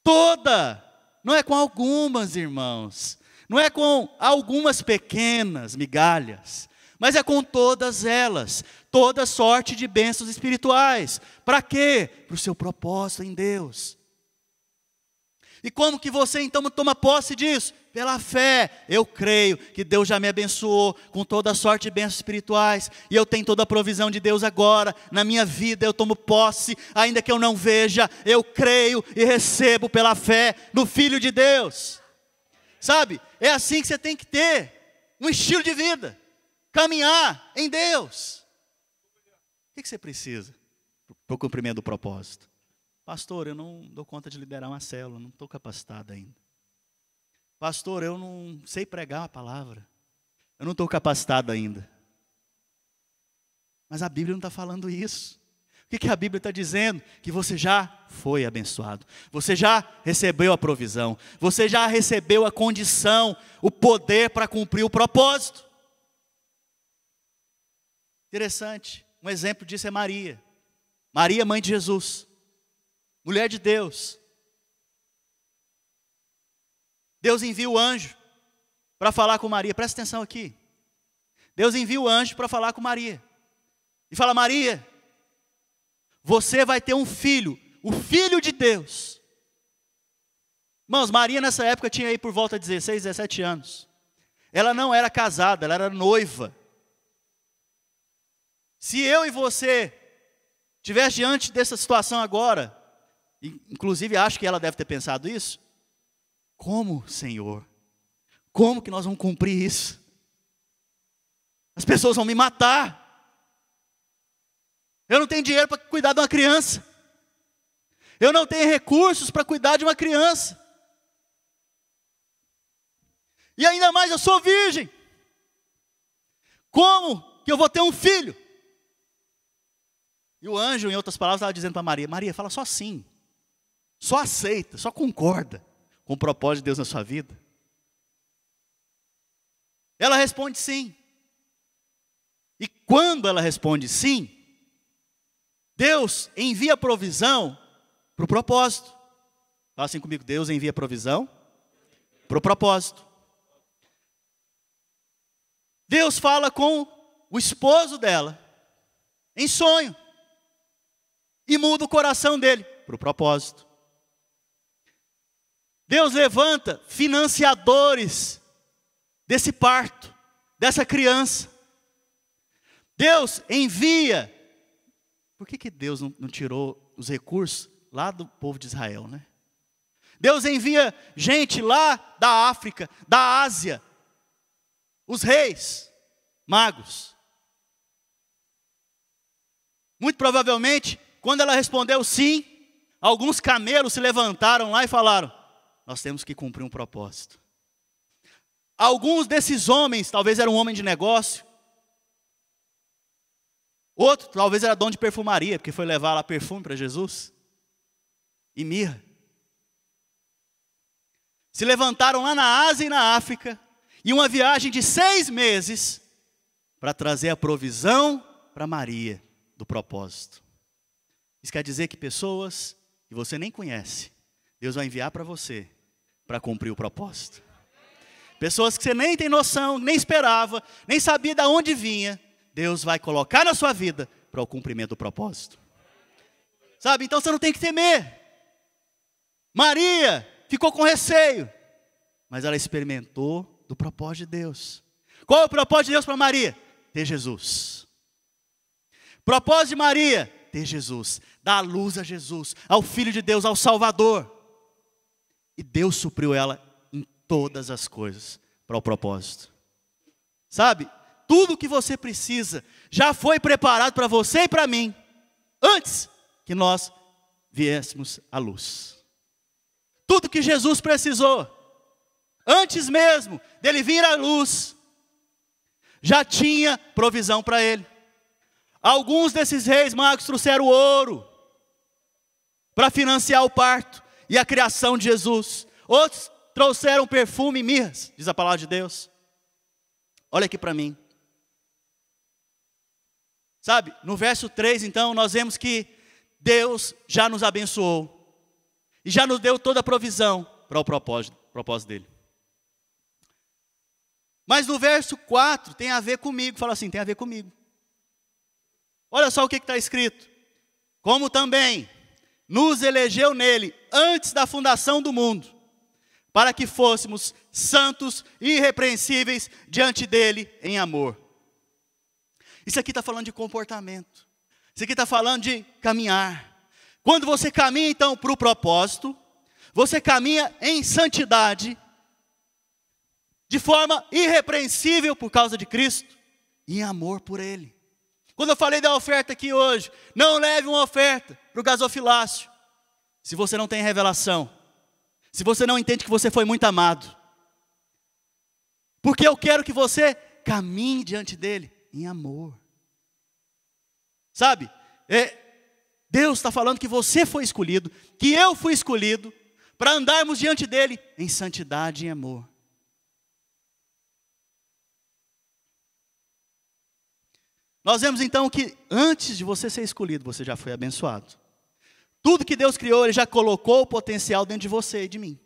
Toda. Não é com algumas, irmãos. Não é com algumas pequenas migalhas, mas é com todas elas. Toda sorte de bênçãos espirituais. Para quê? Para o seu propósito em Deus. E como que você então toma posse disso? Pela fé. Eu creio que Deus já me abençoou com toda a sorte de bênçãos espirituais. E eu tenho toda a provisão de Deus agora. Na minha vida eu tomo posse, ainda que eu não veja. Eu creio e recebo pela fé no Filho de Deus. Sabe? É assim que você tem que ter um estilo de vida. Caminhar em Deus. O que você precisa para o cumprimento do propósito? Pastor, eu não dou conta de liderar uma célula, não estou capacitado ainda. Pastor, eu não sei pregar uma palavra, eu não estou capacitado ainda. Mas a Bíblia não está falando isso. O que a Bíblia está dizendo? Que você já foi abençoado, você já recebeu a provisão, você já recebeu a condição, o poder para cumprir o propósito. Interessante, um exemplo disso é Maria. Maria, mãe de Jesus. Mulher de Deus. Deus envia o anjo para falar com Maria. Presta atenção aqui. Deus envia o anjo para falar com Maria. E fala, Maria, você vai ter um filho, o Filho de Deus. Irmãos, Maria nessa época tinha aí por volta de 16, 17 anos. Ela não era casada, ela era noiva. Se eu e você estivesse diante dessa situação agora, inclusive acho que ela deve ter pensado isso. Como, Senhor? Como que nós vamos cumprir isso? As pessoas vão me matar. Eu não tenho dinheiro para cuidar de uma criança. Eu não tenho recursos para cuidar de uma criança. E ainda mais eu sou virgem. Como que eu vou ter um filho? E o anjo, em outras palavras, estava dizendo para Maria, Maria, fala só sim. Só aceita, só concorda com o propósito de Deus na sua vida. Ela responde sim. E quando ela responde sim, Deus envia provisão para o propósito. Fala assim comigo, Deus envia provisão para o propósito. Deus fala com o esposo dela, em sonho, e muda o coração dele para o propósito. Deus levanta financiadores desse parto, dessa criança. Deus envia. Por que Deus não tirou os recursos lá do povo de Israel, né? Deus envia gente lá da África, da Ásia, os reis, magos. Muito provavelmente, quando ela respondeu sim, alguns camelos se levantaram lá e falaram, nós temos que cumprir um propósito. Alguns desses homens, talvez era um homem de negócio. Outro, talvez era dono de perfumaria, porque foi levar lá perfume para Jesus. E mirra. Se levantaram lá na Ásia e na África. E uma viagem de 6 meses para trazer a provisão para Maria do propósito. Isso quer dizer que pessoas que você nem conhece, Deus vai enviar para você para cumprir o propósito. Pessoas que você nem tem noção, nem esperava, nem sabia de onde vinha, Deus vai colocar na sua vida para o cumprimento do propósito. Sabe, então você não tem que temer. Maria ficou com receio, mas ela experimentou do propósito de Deus. Qual é o propósito de Deus para Maria? Ter Jesus. Propósito de Maria, ter Jesus. Dar a luz a Jesus, ao Filho de Deus, ao Salvador. E Deus supriu ela em todas as coisas para o propósito. Sabe, tudo que você precisa já foi preparado para você e para mim, antes que nós viéssemos à luz. Tudo que Jesus precisou, antes mesmo dele vir à luz. já tinha provisão para ele. Alguns desses reis magos trouxeram ouro para financiar o parto e a criação de Jesus. Outros trouxeram perfume e mirras, diz a palavra de Deus. Olha aqui para mim. Sabe, no verso 3, então, nós vemos que Deus já nos abençoou. E já nos deu toda a provisão para o propósito dele. Mas no verso 4 tem a ver comigo. Fala assim, tem a ver comigo. Olha só o que está escrito. Como também nos elegeu nele antes da fundação do mundo, para que fôssemos santos e irrepreensíveis diante dele em amor. Isso aqui está falando de comportamento. Isso aqui está falando de caminhar. Quando você caminha então para o propósito, você caminha em santidade, de forma irrepreensível por causa de Cristo, e em amor por Ele. Quando eu falei da oferta aqui hoje, não leve uma oferta para o gasofilácio, se você não tem revelação, se você não entende que você foi muito amado. Porque eu quero que você caminhe diante dEle em amor. Sabe, Deus está falando que você foi escolhido, que eu fui escolhido, para andarmos diante dEle em santidade e amor. Nós vemos então que antes de você ser escolhido, você já foi abençoado. Tudo que Deus criou, Ele já colocou o potencial dentro de você e de mim.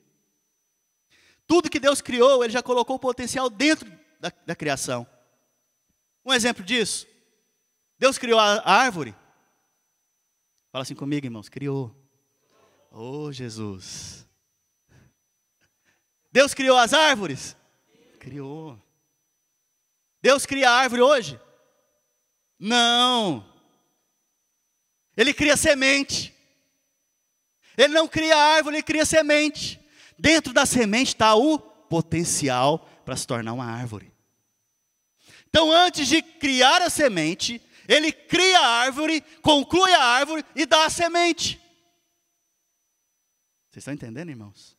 Tudo que Deus criou, Ele já colocou o potencial dentro da criação. Um exemplo disso, Deus criou a árvore. Fala assim comigo, irmãos, criou. Oh, Jesus. Deus criou as árvores? Criou. Deus cria a árvore hoje? Não. Ele cria semente. Ele não cria árvore, ele cria semente. Dentro da semente está o potencial para se tornar uma árvore. Então, antes de criar a semente, ele cria a árvore, conclui a árvore e dá a semente. Vocês estão entendendo, irmãos?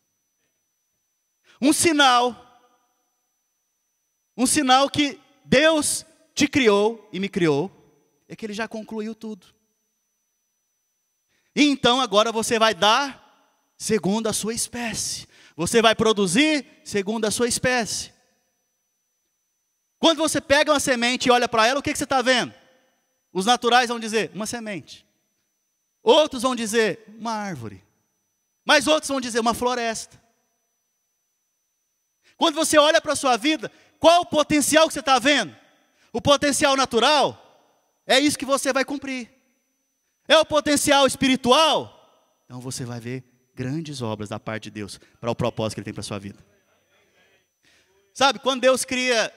Um sinal que Deus te criou e me criou, é que Ele já concluiu tudo. E então agora você vai dar segundo a sua espécie. Você vai produzir segundo a sua espécie. Quando você pega uma semente e olha para ela, o que você está vendo? Os naturais vão dizer, uma semente. Outros vão dizer, uma árvore. Mas outros vão dizer, uma floresta. Quando você olha para a sua vida, qual o potencial que você está vendo? O potencial natural, é isso que você vai cumprir. É o potencial espiritual, então você vai ver grandes obras da parte de Deus, para o propósito que Ele tem para a sua vida. Sabe, quando Deus cria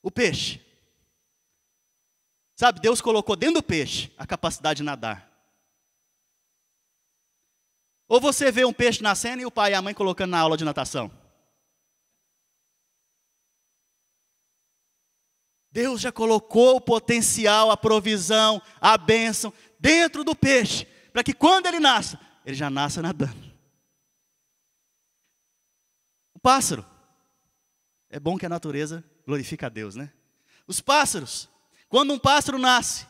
o peixe, sabe, Deus colocou dentro do peixe a capacidade de nadar. Ou você vê um peixe nascendo e o pai e a mãe colocando na aula de natação. Deus já colocou o potencial, a provisão, a bênção dentro do peixe, para que quando ele nasça, ele já nasça nadando. O pássaro, é bom que a natureza glorifique a Deus, né? Os pássaros, quando um pássaro nasce,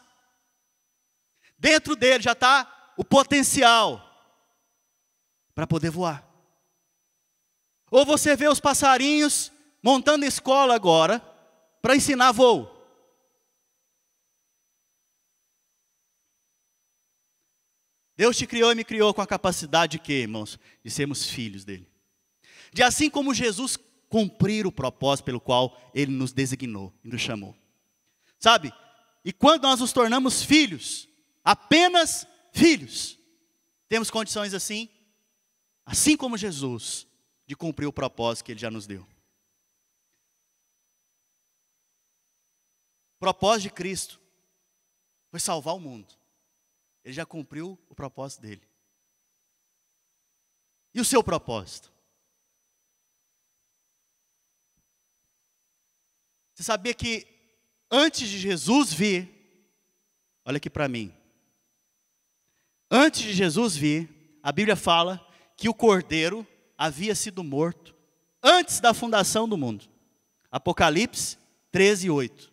dentro dele já está o potencial para poder voar. Ou você vê os passarinhos montando escola agora, para ensinar voo. Deus te criou e me criou com a capacidade de quê, irmãos? De sermos filhos dele. De assim como Jesus cumprir o propósito pelo qual Ele nos designou e nos chamou. Sabe? E quando nós nos tornamos filhos, apenas filhos, temos condições assim como Jesus, de cumprir o propósito que Ele já nos deu. O propósito de Cristo foi salvar o mundo. Ele já cumpriu o propósito dele. E o seu propósito? Você sabia que antes de Jesus vir, olha aqui para mim. Antes de Jesus vir, a Bíblia fala que o Cordeiro havia sido morto antes da fundação do mundo. Apocalipse 13:8.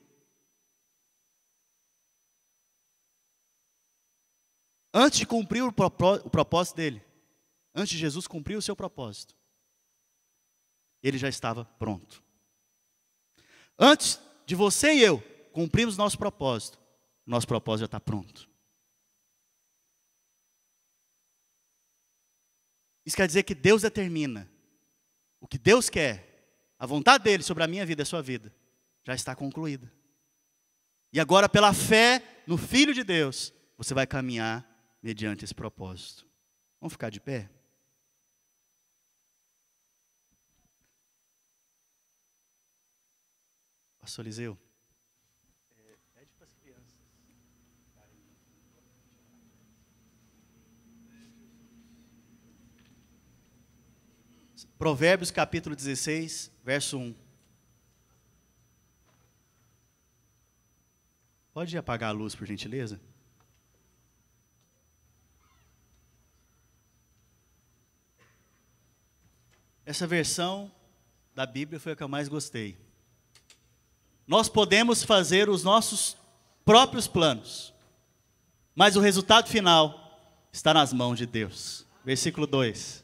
Antes de cumprir o propósito dele, antes de Jesus cumprir o seu propósito, ele já estava pronto. Antes de você e eu cumprirmos nosso propósito já está pronto. Isso quer dizer que Deus determina o que Deus quer, a vontade dele sobre a minha vida e a sua vida, já está concluída. E agora, pela fé no Filho de Deus, você vai caminhar mediante esse propósito. Vamos ficar de pé? Pastor Eliseu. Pede para as crianças. Provérbios capítulo 16, verso 1. Pode apagar a luz, por gentileza? Essa versão da Bíblia foi a que eu mais gostei. Nós podemos fazer os nossos próprios planos, mas o resultado final está nas mãos de Deus. Versículo 2.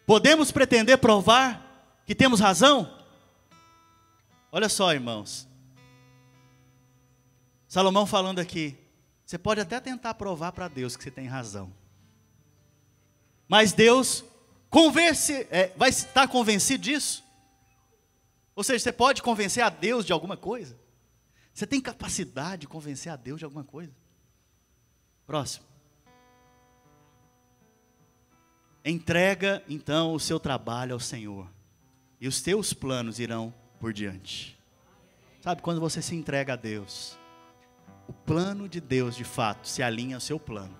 Podemos pretender provar que temos razão? Olha só, irmãos. Salomão falando aqui. Você pode até tentar provar para Deus que você tem razão. Mas Deus vai estar convencido disso? Ou seja, você pode convencer a Deus de alguma coisa? Você tem capacidade de convencer a Deus de alguma coisa? Próximo. Entrega então o seu trabalho ao Senhor, e os teus planos irão por diante. Sabe, quando você se entrega a Deus, o plano de Deus de fato se alinha ao seu plano,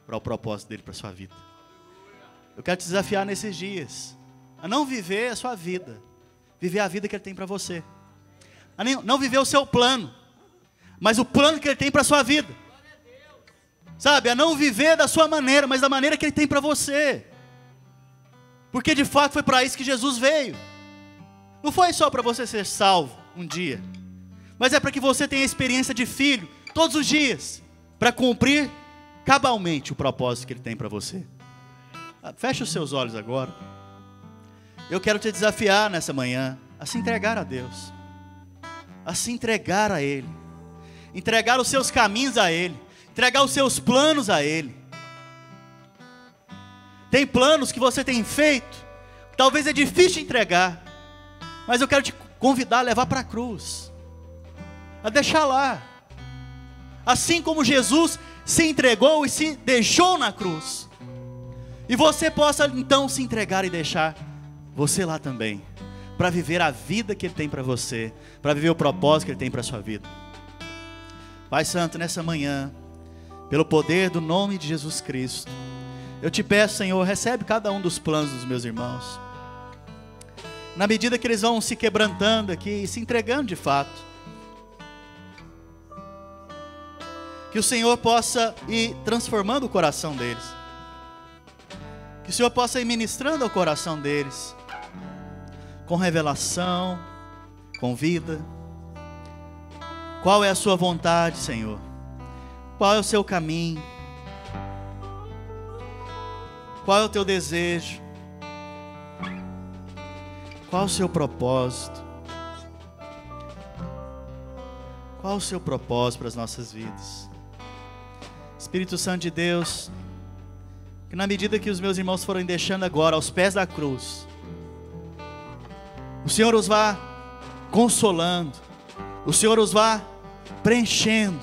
para o propósito dele para a sua vida. Eu quero te desafiar nesses dias a não viver a sua vida, viver a vida que Ele tem para você. A não viver o seu plano, mas o plano que Ele tem para a sua vida. Sabe, a não viver da sua maneira, mas da maneira que Ele tem para você. Porque de fato foi para isso que Jesus veio. Não foi só para você ser salvo um dia, mas é para que você tenha a experiência de filho todos os dias, para cumprir cabalmente o propósito que Ele tem para você. Feche os seus olhos agora. Eu quero te desafiar nessa manhã a se entregar a Deus, a se entregar a Ele, entregar os seus caminhos a Ele, entregar os seus planos a Ele. Tem planos que você tem feito, talvez é difícil entregar, mas eu quero te convidar a levar para a cruz, a deixar lá, assim como Jesus se entregou e se deixou na cruz. E você possa então se entregar e deixar você lá também, para viver a vida que Ele tem para você, para viver o propósito que Ele tem para a sua vida. Pai Santo, nessa manhã, pelo poder do nome de Jesus Cristo, eu te peço, Senhor, recebe cada um dos planos dos meus irmãos. Na medida que eles vão se quebrantando aqui e se entregando de fato, que o Senhor possa ir transformando o coração deles. Que o Senhor possa ir ministrando ao coração deles, com revelação, com vida. Qual é a sua vontade, Senhor? Qual é o seu caminho? Qual é o teu desejo? Qual o seu propósito? Qual o seu propósito para as nossas vidas? Espírito Santo de Deus, que na medida que os meus irmãos forem deixando agora aos pés da cruz, o Senhor os vá consolando, o Senhor os vá preenchendo,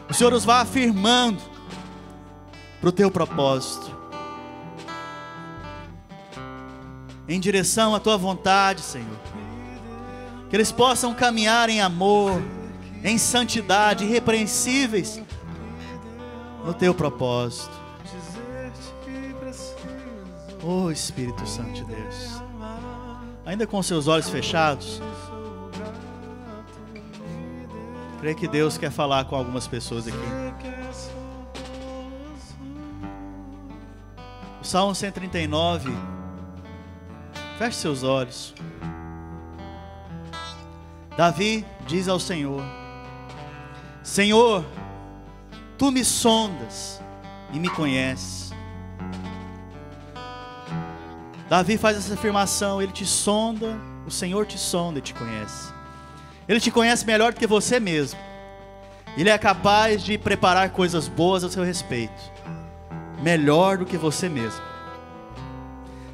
o Senhor os vá afirmando para o teu propósito, em direção à tua vontade, Senhor. Que eles possam caminhar em amor, em santidade, irrepreensíveis no teu propósito. Oh Espírito Santo de Deus, ainda com seus olhos fechados, creio que Deus quer falar com algumas pessoas aqui. O Salmo 139 Feche seus olhos. Davi diz ao Senhor: Senhor, tu me sondas e me conheces. Davi faz essa afirmação, ele te sonda, o Senhor te sonda e te conhece. Ele te conhece melhor do que você mesmo. Ele é capaz de preparar coisas boas a seu respeito, melhor do que você mesmo.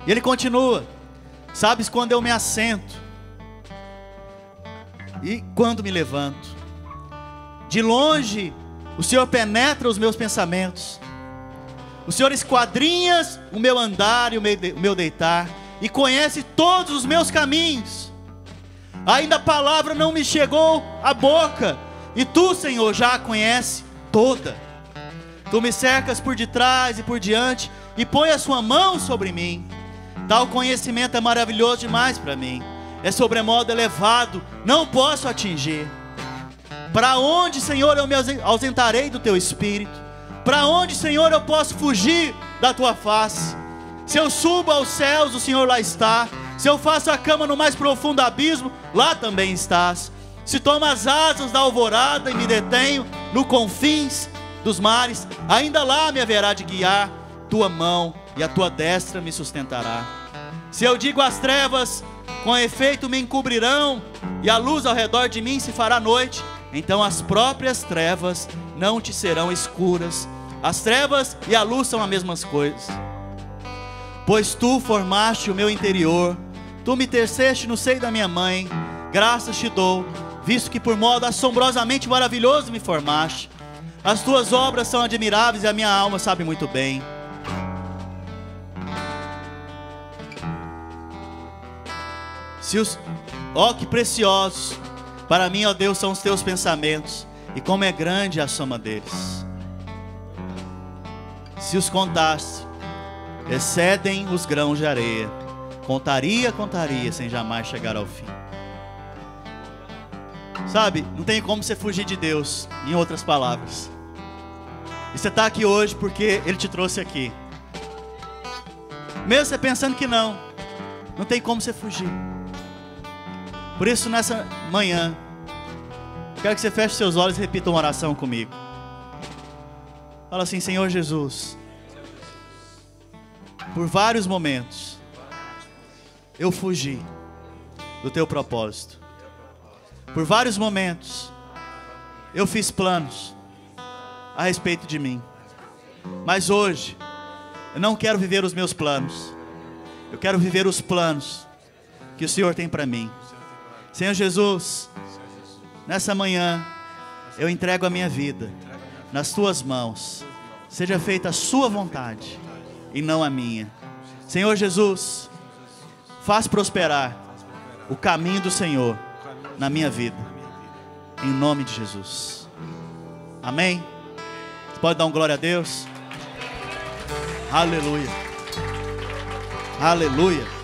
E ele continua: sabes quando eu me assento e quando me levanto. De longe o Senhor penetra os meus pensamentos. O Senhor esquadrinha o meu andar e o meu deitar, e conhece todos os meus caminhos. Ainda a palavra não me chegou à boca, e tu, Senhor, já a conhece toda. Tu me cercas por detrás e por diante, e põe a sua mão sobre mim. Tal conhecimento é maravilhoso demais para mim, é sobremodo elevado, não posso atingir. Para onde, Senhor, eu me ausentarei do teu Espírito? Para onde, Senhor, eu posso fugir da tua face? Se eu subo aos céus, o Senhor lá está. Se eu faço a cama no mais profundo abismo, lá também estás. Se tomo as asas da alvorada e me detenho no confins dos mares, ainda lá me haverá de guiar tua mão, e a tua destra me sustentará. Se eu digo às trevas, com efeito me encobrirão, e a luz ao redor de mim se fará noite, então as próprias trevas não te serão escuras. As trevas e a luz são as mesmas coisas. Pois tu formaste o meu interior, tu me teceste no seio da minha mãe. Graças te dou, visto que por modo assombrosamente maravilhoso me formaste. As tuas obras são admiráveis e a minha alma sabe muito bem. Ó, que preciosos para mim, ó Deus, são os teus pensamentos, e como é grande a soma deles. Se os contasse, excedem os grãos de areia. Contaria, sem jamais chegar ao fim. Sabe, não tem como você fugir de Deus, em outras palavras. E você está aqui hoje porque Ele te trouxe aqui. Mesmo você pensando que não tem como você fugir. Por isso, nessa manhã, quero que você feche seus olhos e repita uma oração comigo. Fala assim: Senhor Jesus, por vários momentos eu fugi do teu propósito. Por vários momentos eu fiz planos a respeito de mim. Mas hoje eu não quero viver os meus planos. Eu quero viver os planos que o Senhor tem para mim. Senhor Jesus, nessa manhã eu entrego a minha vida nas tuas mãos. Seja feita a sua vontade e não a minha. Senhor Jesus, faz prosperar o caminho do Senhor na minha vida, em nome de Jesus. Amém? Você pode dar um glória a Deus? Aleluia. Aleluia.